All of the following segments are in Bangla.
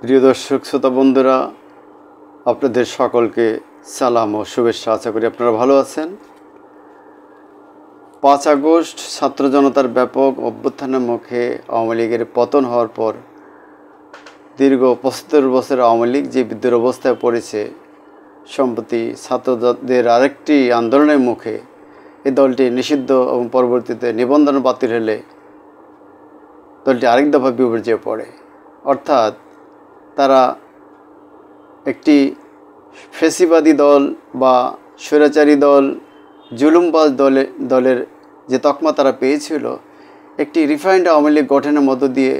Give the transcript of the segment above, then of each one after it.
প্রিয় দর্শক শ্রোতা বন্ধুরা, আপনাদের সকলকে সালাম ও শুভেচ্ছা। আশা করি আপনারা ভালো আছেন। 5 আগস্ট ছাত্র জনতার ব্যাপক অভ্যুত্থানের মুখে আওয়ামী লীগের পতন হওয়ার পর দীর্ঘ 75 বছর আওয়ামী লীগ যে বিদ্রোহ অবস্থায় পড়েছে, সম্প্রতি ছাত্রদের আরেকটি আন্দোলনের মুখে এই দলটি নিষিদ্ধ এবং পরবর্তীতে নিবন্ধন বাতিল হলে দলটি আরেক দফা বিপর্যয়ে পড়ে। অর্থাৎ তারা একটি ফেসিবাদী দল বা স্বৈরাচারী দল, জুলুমবাজ দলের যে তকমা তারা পেয়েছিল, একটি রিফাইন্ড আওয়ামী লীগ গঠনের মধ্য দিয়ে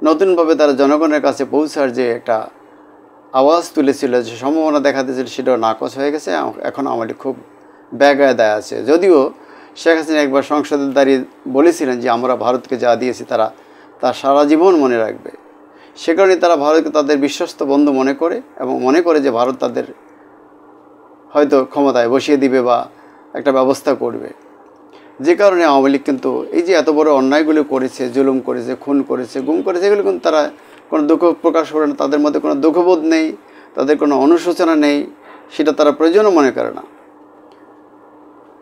নতুনভাবে তারা জনগণের কাছে পৌঁছার যে একটা আওয়াজ তুলেছিল, যে সম্ভাবনা দেখাতেছিল, সেটাও নাকচ হয়ে গেছে। এখন আওয়ামী লীগ খুব ব্যাগায় দায় আছে। যদিও শেখ হাসিনা একবার সংসদে দাঁড়িয়ে বলেছিলেন যে আমরা ভারতকে যা দিয়েছি তারা সারা জীবন মনে রাখবে। সে কারণে তারা ভারতকে তাদের বিশ্বস্ত বন্ধু মনে করে এবং মনে করে যে ভারত তাদের হয়তো ক্ষমতায় বসিয়ে দিবে বা একটা ব্যবস্থা করবে। যে কারণে আওয়ামী লীগ কিন্তু এই যে এত বড় অন্যায়গুলো করেছে, জুলুম করেছে, খুন করেছে, গুম করেছে, এগুলো কিন্তু তারা কোনো দুঃখ প্রকাশ করে না। তাদের মধ্যে কোনো দুঃখবোধ নেই, তাদের কোনো অনুশোচনা নেই, সেটা তারা প্রয়োজনও মনে করে না।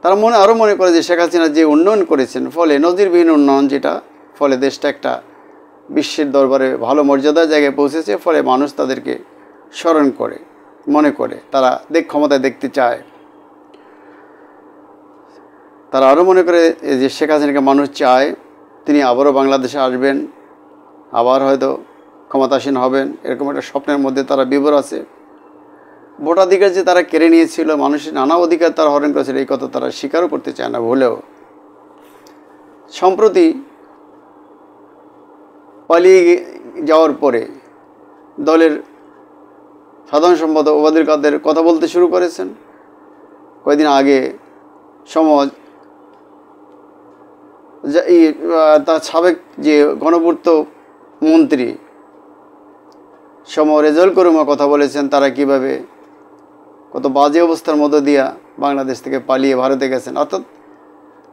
তারা আরও মনে করে যে শেখ হাসিনা যে উন্নয়ন করেছেন, ফলে নজিরবিহীন উন্নয়ন, যেটা ফলে দেশটা একটা বিশ্বের দরবারে ভালো মর্যাদার জায়গায় পৌঁছেছে, ফলে মানুষ তাদেরকে স্মরণ করে, মনে করে, তারা ক্ষমতায় দেখতে চায়। তারা আরও মনে করে যে শেখ হাসিনাকে মানুষ চায়, তিনি আবারও বাংলাদেশে আসবেন, আবার হয়তো ক্ষমতাসীন হবেন, এরকম একটা স্বপ্নের মধ্যে তারা বিভোর আছে। ভোটাধিকার যে তারা কেড়ে নিয়েছিল, মানুষের নানা অধিকার তারা হরণ করেছিল, এই কথা তারা স্বীকারও করতে চায় না ভুলেও। সম্প্রতি পালিয়ে যাওয়ার পরে দলের সাধারণ সম্পাদক ওবায়দুল কাদের কথা বলতে শুরু করেছেন। কয়েকদিন আগে সমাজ তার সাবেক যে গণপূর্ত মন্ত্রী রেজাউল করিমও কথা বলেছেন, তারা কিভাবে কত বাজে অবস্থার মধ্য দিয়া বাংলাদেশ থেকে পালিয়ে ভারতে গেছেন। অর্থাৎ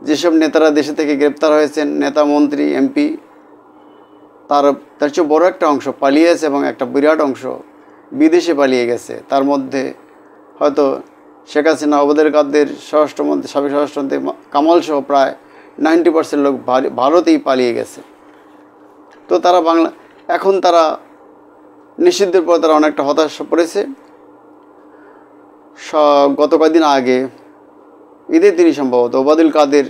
যেসব নেতারা দেশে থেকে গ্রেপ্তার হয়েছেন, নেতা, মন্ত্রী, এমপি, তার চেয়ে বড় একটা অংশ পালিয়েছে এবং একটা বিরাট অংশ বিদেশে পালিয়ে গেছে। তার মধ্যে হয়তো শেখ হাসিনা, ওবায়দুল কাদের, স্বরাষ্ট্রমন্ত্রী, সাবেক স্বরাষ্ট্রমন্ত্রী কামাল সহ প্রায় 90% লোক ভারতেই পালিয়ে গেছে। তো তারা এখন তারা নিষিদ্ধের পর তারা অনেকটা হতাশা পড়েছে। গত কয়েকদিন আগে ঈদের দিনই সম্ভবত ওবায়দুল কাদের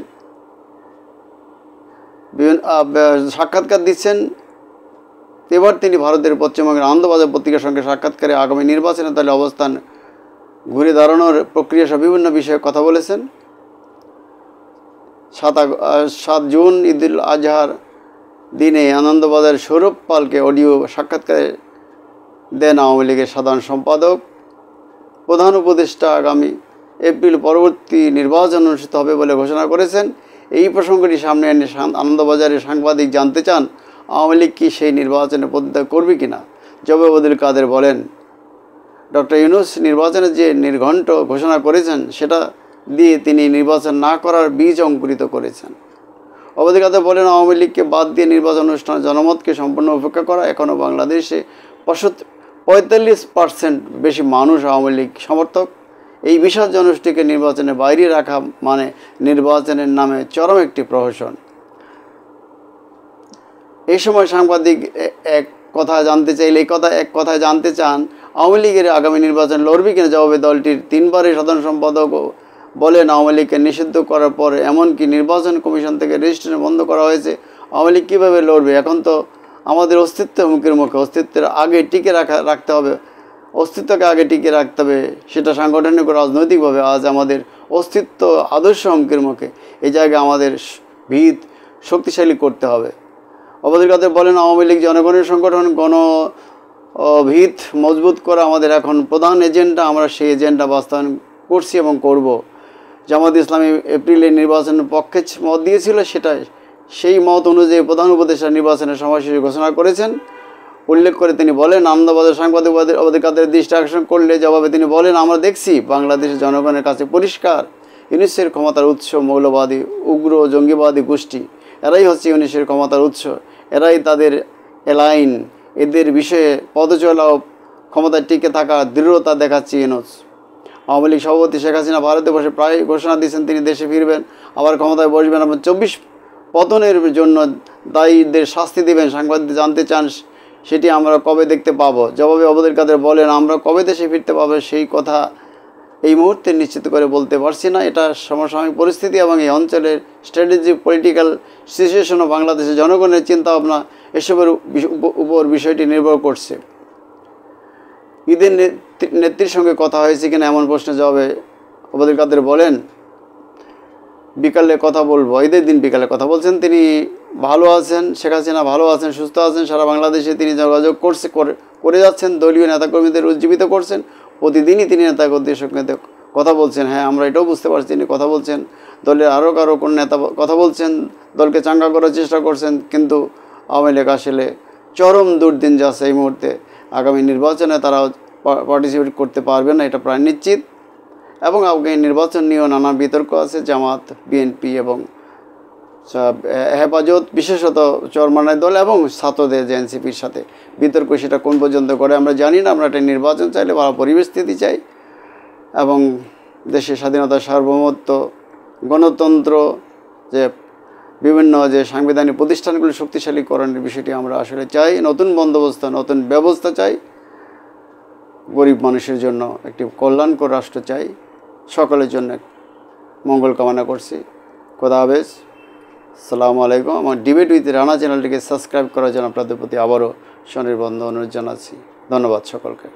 সাক্ষাৎকার দিচ্ছেন। এবার তিনি ভারতের পশ্চিমবঙ্গের আনন্দবাজার পত্রিকার সঙ্গে সাক্ষাৎকারে আগামী নির্বাচনে দলের অবস্থান ঘুরে দাঁড়ানোর প্রক্রিয়া সহ বিভিন্ন বিষয়ে কথা বলেছেন। 7 জুন ঈদুল আজহার দিনে আনন্দবাজার সৌরভ পালকে অডিও সাক্ষাৎকারে দেন আওয়ামী লীগের সাধারণ সম্পাদক। প্রধান উপদেষ্টা আগামী এপ্রিল পরবর্তী নির্বাচন অনুষ্ঠিত হবে বলে ঘোষণা করেছেন। এই প্রসঙ্গটি সামনে এনে আনন্দবাজারের সাংবাদিক জানতে চান, আওয়ামী লীগ কি সেই নির্বাচনে পদত্যাগ করবে কিনা। জবাবে ওবায়দুল কাদের বলেন, ডক্টর ইউনূস নির্বাচনের যে নির্ঘণ্ট ঘোষণা করেছেন, সেটা দিয়ে তিনি নির্বাচন না করার বীজ অঙ্কুরিত করেছেন। ওবায়দুল কাদের বলেন, আওয়ামী লীগকে বাদ দিয়ে নির্বাচন অনুষ্ঠানে জনমতকে সম্পূর্ণ উপেক্ষা করা। এখনও বাংলাদেশে 45% বেশি মানুষ আওয়ামী লীগ সমর্থক। এই বিশাল জনগোষ্ঠীকে নির্বাচনের বাইরে রাখা মানে নির্বাচনের নামে চরম একটি প্রহসন। এই সময় সাংবাদিক এক কথায় জানতে চান আওয়ামী লীগের আগামী নির্বাচন লড়বে কিনা। জবাবে দলটির 3 বারের সাধারণ সম্পাদক বলেন, আওয়ামী লীগকে নিষিদ্ধ করার পর এমনকি নির্বাচন কমিশন থেকে রেজিস্ট্রেশন বন্ধ করা হয়েছে। আওয়ামী লীগ কীভাবে লড়বে? এখন তো আমাদের অস্তিত্বের মুখে অস্তিত্বের আগে টিকে রাখতে হবে, অস্তিত্বকে আগে টিকে রাখতে হবে, সেটা সাংগঠনিক ও রাজনৈতিকভাবে। আজ আমাদের অস্তিত্ব আদর্শ হুমকির মুখে। এই জায়গায় আমাদের ভিত শক্তিশালী করতে হবে। ওবায়দুল কাদের বলেন, আওয়ামী লীগ জনগণের সংগঠন, ভিত মজবুত করা আমাদের এখন প্রধান এজেন্ডা। আমরা সেই এজেন্ডা বাস্তবায়ন করছি এবং করব। জামাত ইসলামী এপ্রিলে নির্বাচনের পক্ষে মত দিয়েছিল, সেই মত অনুযায়ী প্রধান উপদেষ্টা নির্বাচনের সময়সূচি ঘোষণা করেছেন। উল্লেখ করে তিনি বলেন, আনন্দবাজার সাংবাদিক ওবায়দুল কাদের দৃষ্টি আকর্ষণ করলে জবাবে তিনি বলেন, আমরা দেখছি বাংলাদেশের জনগণের কাছে পরিষ্কার, ইউনূসের ক্ষমতার উৎস মৌলবাদী, উগ্র, জঙ্গিবাদী গোষ্ঠী। এরাই হচ্ছে ইউনূসের ক্ষমতার উৎস, এরাই তাদের এলাইন, এদের বিষয়ে পদচলা ও ক্ষমতায় টিকে থাকা দৃঢ়তা দেখাচ্ছে ইউনূস। আওয়ামী লীগ সভাপতি শেখ হাসিনা ভারতে বসে প্রায় ঘোষণা দিয়েছেন তিনি দেশে ফিরবেন, আবার ক্ষমতায় বসবেন এবং 24 পতনের জন্য দায়ীদের শাস্তি দেবেন। সাংবাদিক জানতে চান সেটি আমরা কবে দেখতে পাবো? জবাবে ওবায়দুল কাদের বলেন, আমরা কবে দেশে ফিরতে পাবো সেই কথা এই মুহূর্তে নিশ্চিত করে বলতে পারছি না। এটা সমসাময়িক পরিস্থিতি এবং এই অঞ্চলের স্ট্র্যাটেজিক পলিটিক্যাল সিচুয়েশন ও বাংলাদেশের জনগণের চিন্তাভাবনা এসবের উপর বিষয়টি নির্ভর করছে। ঈদের নেত্রীর সঙ্গে কথা হয়েছে কিনা এমন প্রশ্নের জবাবে ওবায়দুল কাদের বলেন, বিকালে কথা বলবো। ঈদের দিন বিকালে কথা বলছেন তিনি। ভালো আছেন, শেখ হাসিনা ভালো আছেন, সুস্থ আছেন। সারা বাংলাদেশে তিনি যোগাযোগ করে যাচ্ছেন, দলীয় নেতাকর্মীদের উজ্জীবিত করছেন। প্রতিদিনই তিনি নেতাকর্মীদের সঙ্গে কথা বলছেন। হ্যাঁ, আমরা এটাও বুঝতে পারছি তিনি কথা বলছেন। দলের আরও কারো কোন নেতা কথা বলছেন, দলকে চাঙ্গা করার চেষ্টা করছেন। কিন্তু আওয়ামী লীগ আসলে চরম দুর্দিন যাচ্ছে এই মুহূর্তে। আগামী নির্বাচনে তারা পার্টিসিপেট করতে পারবে না, এটা প্রায় নিশ্চিত। এবং আগামী নির্বাচন নিয়েও নানা বিতর্ক আছে। জামাত, বিএনপি এবং হেফাজত, বিশেষত চরমানের দল এবং ছাত্রদের যে এনসিপির সাথে বিতর্ক, সেটা কোন পর্যন্ত করে আমরা জানি না। আমরা একটা নির্বাচন চাইলে ভালো পরিবেশস্থিতি চাই এবং দেশের স্বাধীনতা, সার্বভৌমত্ব, গণতন্ত্র, যে বিভিন্ন যে সাংবিধানিক প্রতিষ্ঠানগুলি শক্তিশালীকরণের বিষয়টি আমরা আসলে চাই। নতুন বন্দোবস্ত, নতুন ব্যবস্থা চাই। গরিব মানুষের জন্য একটি কল্যাণকর রাষ্ট্র চাই। সকলের জন্য মঙ্গল কামনা করছি। খোদা হাফেজ, আসসালামু আলাইকুম। আমার ডিবেট উইথ রানা চ্যানেলটিকে সাবস্ক্রাইব করার জন্য আপনাদের প্রতি আবারও স্বনির্বন্ধ অনুরোধ জানাচ্ছি। ধন্যবাদ সকলকে।